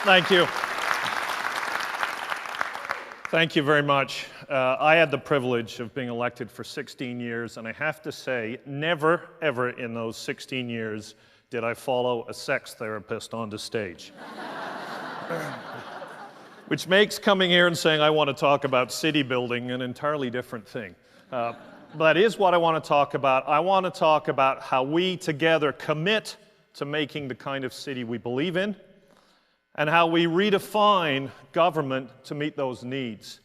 Thank you. Thank you very much. I had the privilege of being elected for 16 years, and I have to say, never, ever in those 16 years did I follow a sex therapist onto stage. Which makes coming here and saying I want to talk about city building an entirely different thing. But that is what I want to talk about. I want to talk about how we together commit to making the kind of city we believe in, and how we redefine government to meet those needs.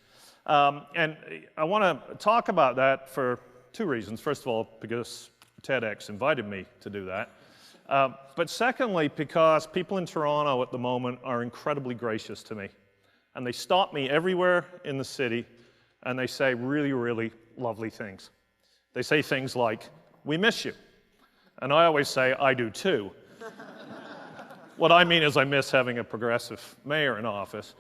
And I want to talk about that for two reasons. First of all, because TEDx invited me to do that. But secondly, because people in Toronto at the moment are incredibly gracious to me. And they stop me everywhere in the city, and they say really, really lovely things. They say things like, "We miss you." And I always say, "I do too." What I mean is I miss having a progressive mayor in office.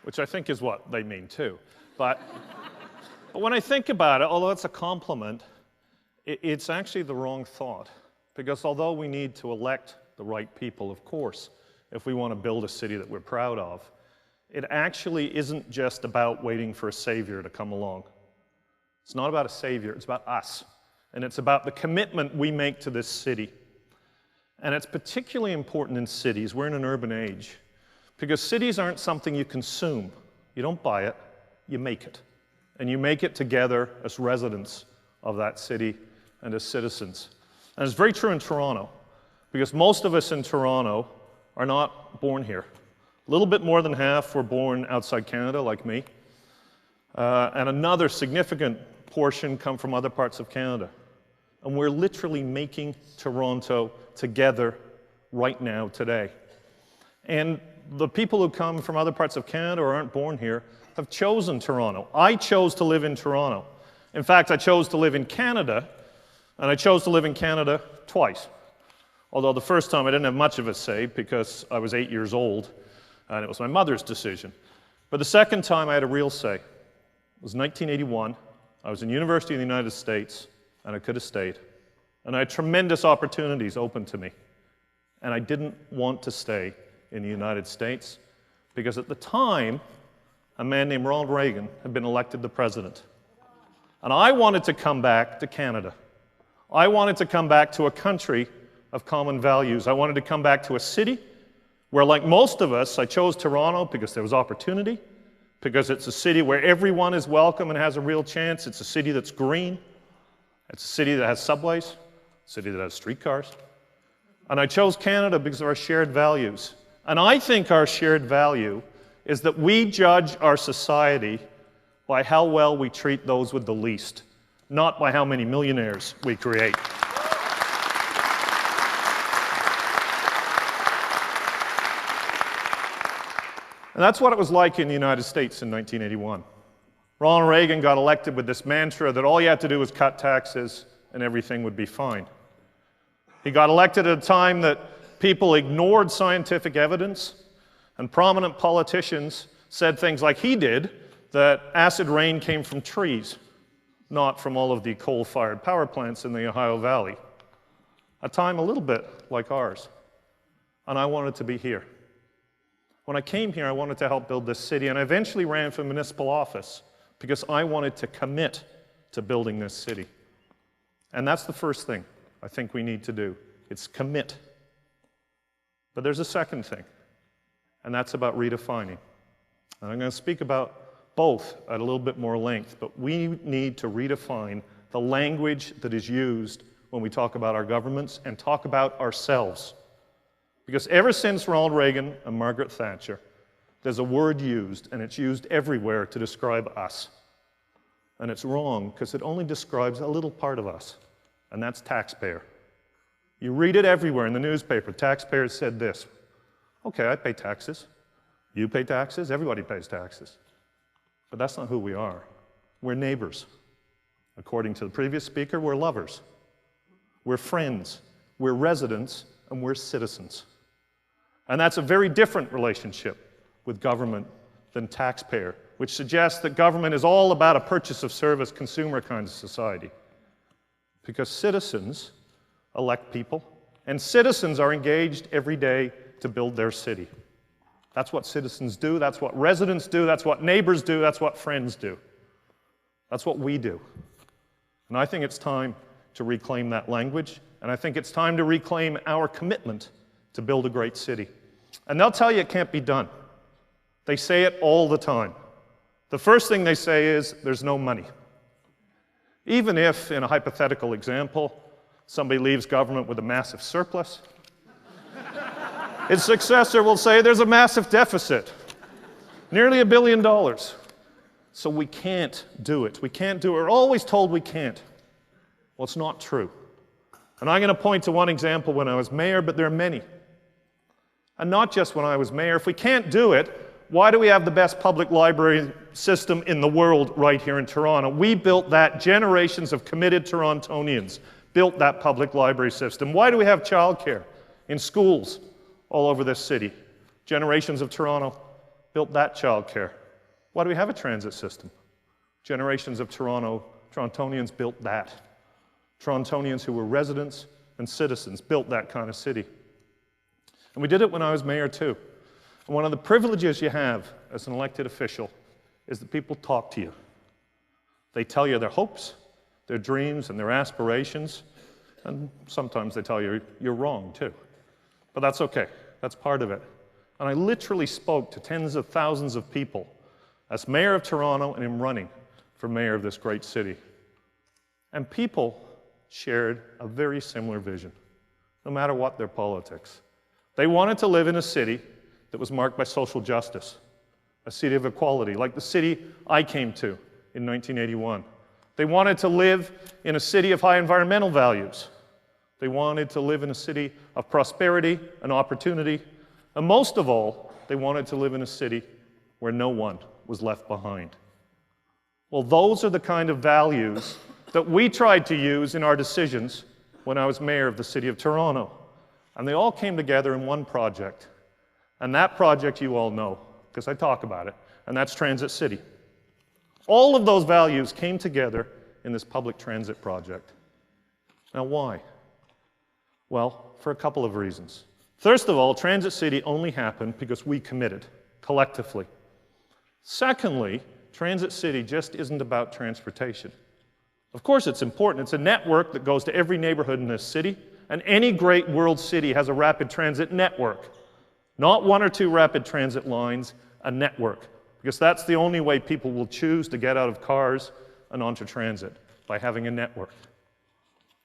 Which I think is what they mean too. But when I think about it, although it's a compliment, it's actually the wrong thought. Because although we need to elect the right people, of course, if we want to build a city that we're proud of, it actually isn't just about waiting for a savior to come along. It's not about a savior, it's about us. And it's about the commitment we make to this city. And it's particularly important in cities. We're in an urban age. Because cities aren't something you consume. You don't buy it, you make it. And you make it together as residents of that city and as citizens. And it's very true in Toronto, because most of us in Toronto are not born here. A little bit more than half were born outside Canada, like me, and another significant portion come from other parts of Canada. And we're literally making Toronto together right now, today. And the people who come from other parts of Canada or aren't born here have chosen Toronto. I chose to live in Toronto. In fact, I chose to live in Canada, and I chose to live in Canada twice. Although the first time I didn't have much of a say because I was 8 years old, and it was my mother's decision. But the second time I had a real say. It was 1981. I was in university in the United States, and I could have stayed. And I had tremendous opportunities open to me. And I didn't want to stay in the United States because at the time, a man named Ronald Reagan had been elected the president. And I wanted to come back to Canada. I wanted to come back to a country of common values. I wanted to come back to a city where, like most of us, I chose Toronto because there was opportunity, because it's a city where everyone is welcome and has a real chance. It's a city that's green. It's a city that has subways, a city that has streetcars. And I chose Canada because of our shared values. And I think our shared value is that we judge our society by how well we treat those with the least, not by how many millionaires we create. And that's what it was like in the United States in 1981. Ronald Reagan got elected with this mantra that all you had to do was cut taxes and everything would be fine. He got elected at a time that people ignored scientific evidence, and prominent politicians said things like he did, that acid rain came from trees, not from all of the coal-fired power plants in the Ohio Valley. A time a little bit like ours. And I wanted to be here. When I came here, I wanted to help build this city, and I eventually ran for municipal office because I wanted to commit to building this city. And that's the first thing I think we need to do. It's commit. But there's a second thing, and that's about redefining. And I'm going to speak about both at a little bit more length, but we need to redefine the language that is used when we talk about our governments and talk about ourselves. Because ever since Ronald Reagan and Margaret Thatcher, there's a word used, and it's used everywhere to describe us. And it's wrong, because it only describes a little part of us, and that's taxpayer. You read it everywhere in the newspaper. Taxpayers said this. Okay, I pay taxes. You pay taxes. Everybody pays taxes. But that's not who we are. We're neighbors. According to the previous speaker, we're lovers. We're friends. We're residents, and we're citizens. And that's a very different relationship with government than taxpayer, which suggests that government is all about a purchase of service, consumer kind of society. Because citizens elect people, and citizens are engaged every day to build their city. That's what citizens do, that's what residents do, that's what neighbors do, that's what friends do. That's what we do. And I think it's time to reclaim that language, and I think it's time to reclaim our commitment to build a great city. And they'll tell you it can't be done. They say it all the time. The first thing they say is, there's no money. Even if, in a hypothetical example, somebody leaves government with a massive surplus, his successor will say there's a massive deficit, nearly $1 billion. So we can't do it. We can't do it. We're always told we can't. Well, it's not true. And I'm going to point to one example when I was mayor, but there are many. And not just when I was mayor. If we can't do it, why do we have the best public library system in the world right here in Toronto? We built that. Generations of committed Torontonians built that public library system. Why do we have childcare in schools all over this city? Generations of Toronto built that childcare. Why do we have a transit system? Generations of Torontonians built that. Torontonians who were residents and citizens built that kind of city. And we did it when I was mayor too. And one of the privileges you have as an elected official is that people talk to you. They tell you their hopes, their dreams, and their aspirations, and sometimes they tell you you're wrong too. But that's okay. That's part of it. And I literally spoke to tens of thousands of people as mayor of Toronto and in running for mayor of this great city. And people shared a very similar vision, no matter what their politics. They wanted to live in a city that was marked by social justice, a city of equality, like the city I came to in 1981. They wanted to live in a city of high environmental values. They wanted to live in a city of prosperity and opportunity. And most of all, they wanted to live in a city where no one was left behind. Well, those are the kind of values that we tried to use in our decisions when I was mayor of the city of Toronto. And they all came together in one project. And that project you all know, because I talk about it, and that's Transit City. All of those values came together in this public transit project. Now, why? Well, for a couple of reasons. First of all, Transit City only happened because we committed, collectively. Secondly, Transit City just isn't about transportation. Of course it's important. It's a network that goes to every neighborhood in this city, and any great world city has a rapid transit network. Not one or two rapid transit lines, a network. Because that's the only way people will choose to get out of cars and onto transit, by having a network.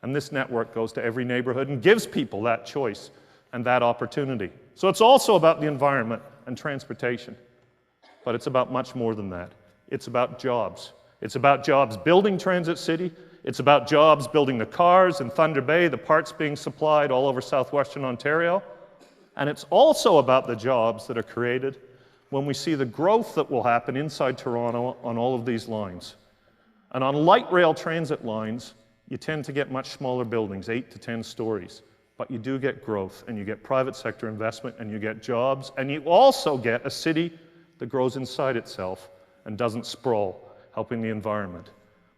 And this network goes to every neighborhood and gives people that choice and that opportunity. So it's also about the environment and transportation. But it's about much more than that. It's about jobs. It's about jobs building Transit City. It's about jobs building the cars in Thunder Bay, the parts being supplied all over southwestern Ontario. And it's also about the jobs that are created when we see the growth that will happen inside Toronto on all of these lines. And on light rail transit lines, you tend to get much smaller buildings, 8 to 10 stories. But you do get growth, and you get private sector investment, and you get jobs, and you also get a city that grows inside itself and doesn't sprawl, helping the environment.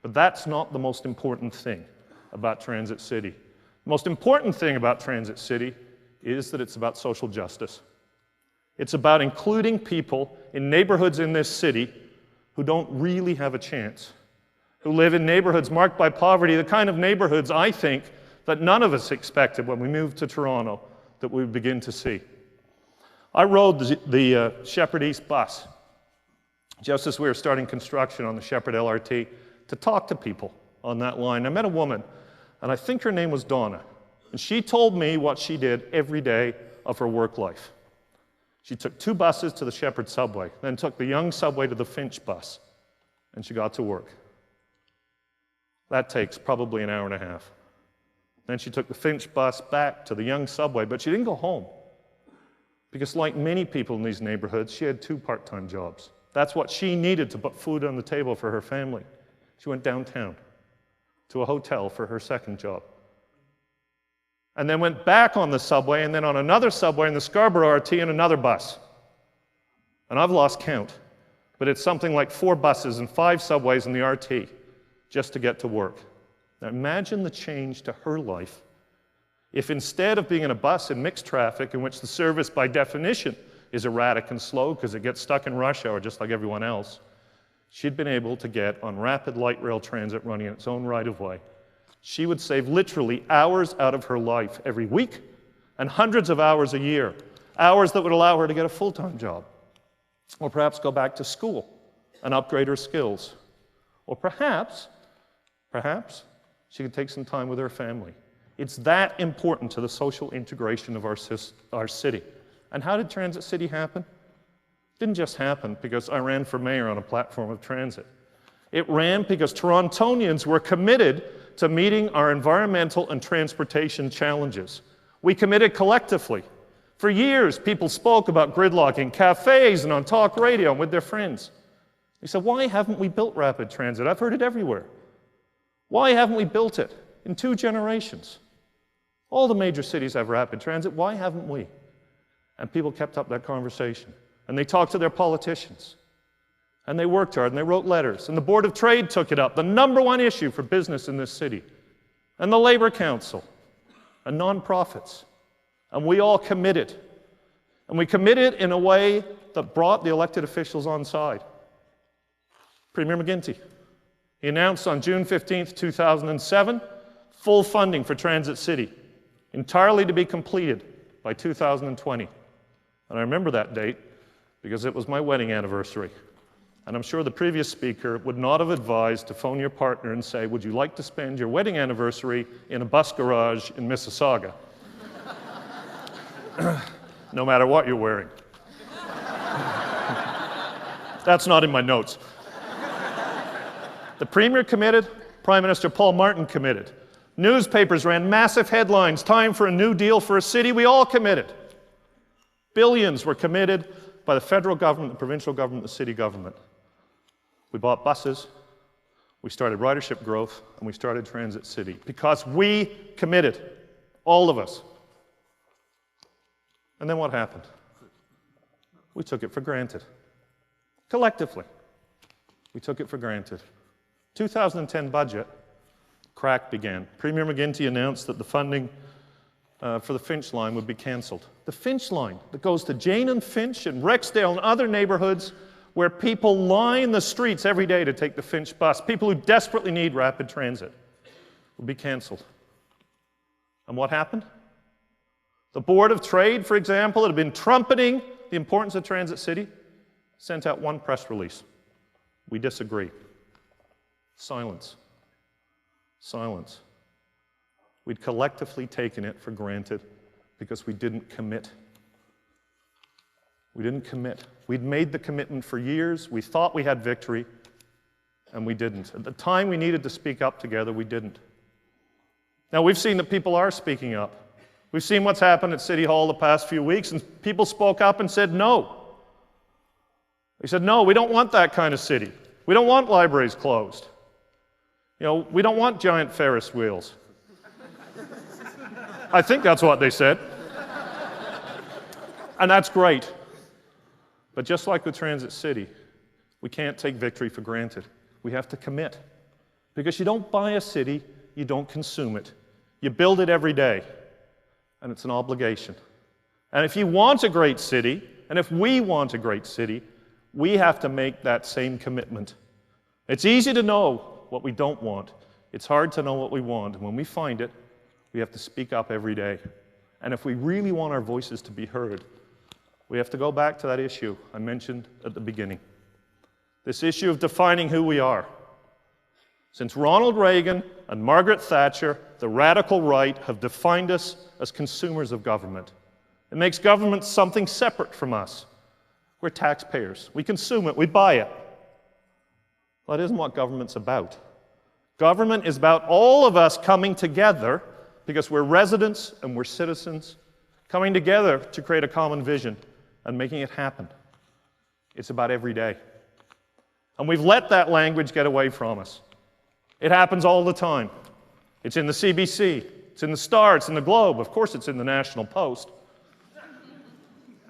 But that's not the most important thing about Transit City. The most important thing about Transit City is that it's about social justice. It's about including people in neighborhoods in this city who don't really have a chance, who live in neighborhoods marked by poverty, the kind of neighborhoods, I think, that none of us expected when we moved to Toronto that we would begin to see. I rode the Sheppard East bus just as we were starting construction on the Sheppard LRT to talk to people on that line. I met a woman, and I think her name was Donna. And she told me what she did every day of her work life. She took 2 buses to the Sheppard subway, then took the Yonge subway to the Finch bus, and she got to work. That takes probably an hour and a half. Then she took the Finch bus back to the Yonge subway, but she didn't go home. Because like many people in these neighborhoods, she had 2 part-time jobs. That's what she needed to put food on the table for her family. She went downtown to a hotel for her second job. And then went back on the subway, and then on another subway in the Scarborough RT and another bus. And I've lost count. but it's something like 4 buses and 5 subways in the RT just to get to work. Now imagine the change to her life if instead of being in a bus in mixed traffic, in which the service by definition is erratic and slow because it gets stuck in rush hour just like everyone else, she'd been able to get on rapid light rail transit running in its own right-of-way. She would save literally hours out of her life every week and hundreds of hours a year, hours that would allow her to get a full-time job, or perhaps go back to school and upgrade her skills, or perhaps she could take some time with her family. It's that important to the social integration of our city. And how did Transit City happen? It didn't just happen because I ran for mayor on a platform of transit. It ran because Torontonians were committed to meeting our environmental and transportation challenges. We committed collectively. For years, people spoke about gridlock in cafes and on talk radio and with their friends. They said, why haven't we built rapid transit? I've heard it everywhere. Why haven't we built it in 2 generations? All the major cities have rapid transit. Why haven't we? And people kept up that conversation. And they talked to their politicians. And they worked hard, and they wrote letters. And the Board of Trade took it up, the #1 issue for business in this city. And the Labor Council, and nonprofits. And we all committed. And we committed in a way that brought the elected officials on side. Premier McGuinty, he announced on June 15th, 2007, full funding for Transit City, entirely to be completed by 2020. And I remember that date because it was my wedding anniversary. And I'm sure the previous speaker would not have advised to phone your partner and say, would you like to spend your wedding anniversary in a bus garage in Mississauga? No matter what you're wearing. That's not in my notes. The Premier committed, Prime Minister Paul Martin committed. Newspapers ran massive headlines, time for a new deal for a city. We all committed. Billions were committed by the federal government, the provincial government, the city government. We bought buses, we started ridership growth, and we started Transit City because we committed, all of us. And then what happened? We took it for granted. Collectively, we took it for granted. 2010 budget, crack began. Premier McGuinty announced that the funding for the Finch line would be cancelled. The Finch line that goes to Jane and Finch and Rexdale and other neighborhoods where people line the streets every day to take the Finch bus, people who desperately need rapid transit, would be cancelled. And what happened? The Board of Trade, for example, that had been trumpeting the importance of Transit City, sent out one press release. We disagree. Silence. Silence. We'd collectively taken it for granted because we didn't commit. We didn't commit. We'd made the commitment for years. We thought we had victory, and we didn't. At the time we needed to speak up together, we didn't. Now, we've seen that people are speaking up. We've seen what's happened at City Hall the past few weeks, and people spoke up and said no. They said, no, we don't want that kind of city. We don't want libraries closed. You know, we don't want giant Ferris wheels. I think that's what they said. And that's great. But just like with Transit City, we can't take victory for granted. We have to commit. Because you don't buy a city, you don't consume it. You build it every day. And it's an obligation. And if you want a great city, and if we want a great city, we have to make that same commitment. It's easy to know what we don't want. It's hard to know what we want. And when we find it, we have to speak up every day. And if we really want our voices to be heard, we have to go back to that issue I mentioned at the beginning. This issue of defining who we are. Since Ronald Reagan and Margaret Thatcher, the radical right have defined us as consumers of government. It makes government something separate from us. We're taxpayers. We consume it. We buy it. Well, that isn't what government's about. Government is about all of us coming together because we're residents and we're citizens, coming together to create a common vision and making it happen. It's about every day. And we've let that language get away from us. It happens all the time. It's in the CBC, it's in the Star, it's in the Globe, of course it's in the National Post.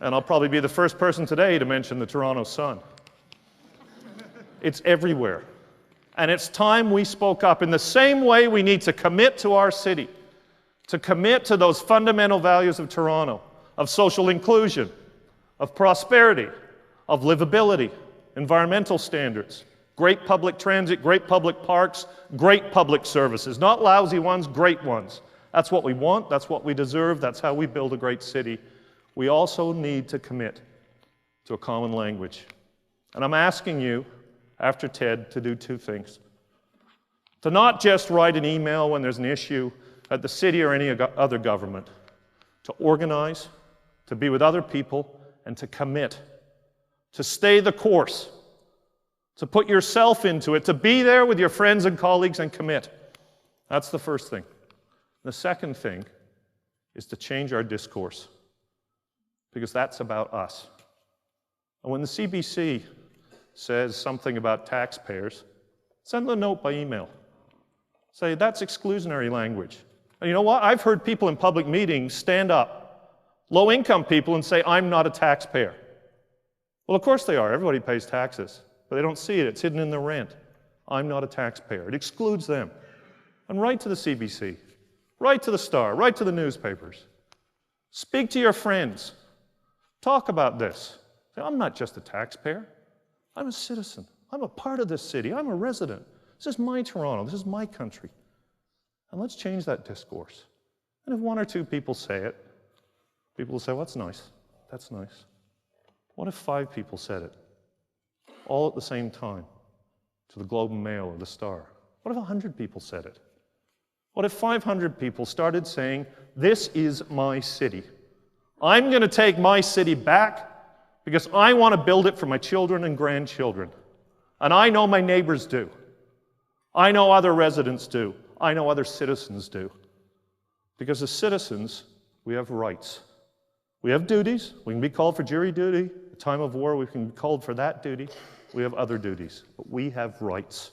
And I'll probably be the first person today to mention the Toronto Sun. It's everywhere. And it's time we spoke up. In the same way, we need to commit to our city, to commit to those fundamental values of Toronto, of social inclusion, of prosperity, of livability, environmental standards, great public transit, great public parks, great public services. Not lousy ones, great ones. That's what we want, that's what we deserve, that's how we build a great city. We also need to commit to a common language. And I'm asking you, after TED, to do two things. To not just write an email when there's an issue at the city or any other government. To organize, to be with other people, and to commit. To stay the course. To put yourself into it. To be there with your friends and colleagues and commit. That's the first thing. The second thing is to change our discourse. Because that's about us. And when the CBC says something about taxpayers, send them a note by email. Say, that's exclusionary language. And you know what? I've heard people in public meetings stand up, low-income people, and say, I'm not a taxpayer. Well, of course they are. Everybody pays taxes. But they don't see it. It's hidden in the rent. I'm not a taxpayer. It excludes them. And write to the CBC. Write to the Star. Write to the newspapers. Speak to your friends. Talk about this. Say, I'm not just a taxpayer. I'm a citizen. I'm a part of this city. I'm a resident. This is my Toronto. This is my country. And let's change that discourse. And if one or two people say it, people will say, well, that's nice. That's nice. What if 5 people said it? All at the same time, to the Globe and Mail or the Star? What if 100 people said it? What if 500 people started saying, this is my city. I'm going to take my city back because I want to build it for my children and grandchildren. And I know my neighbors do. I know other residents do. I know other citizens do. Because as citizens, we have rights. We have duties. We can be called for jury duty. At the time of war, we can be called for that duty. We have other duties. But we have rights.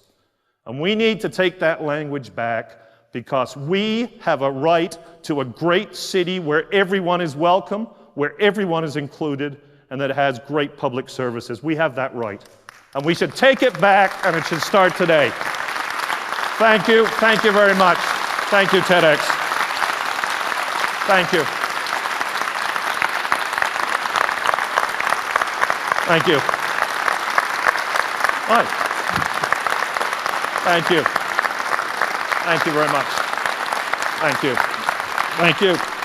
And we need to take that language back because we have a right to a great city where everyone is welcome, where everyone is included, and that has great public services. We have that right. And we should take it back, and it should start today. Thank you. Thank you very much. Thank you, TEDx. Thank you. Thank you. Hi. Thank you. Thank you very much. Thank you. Thank you.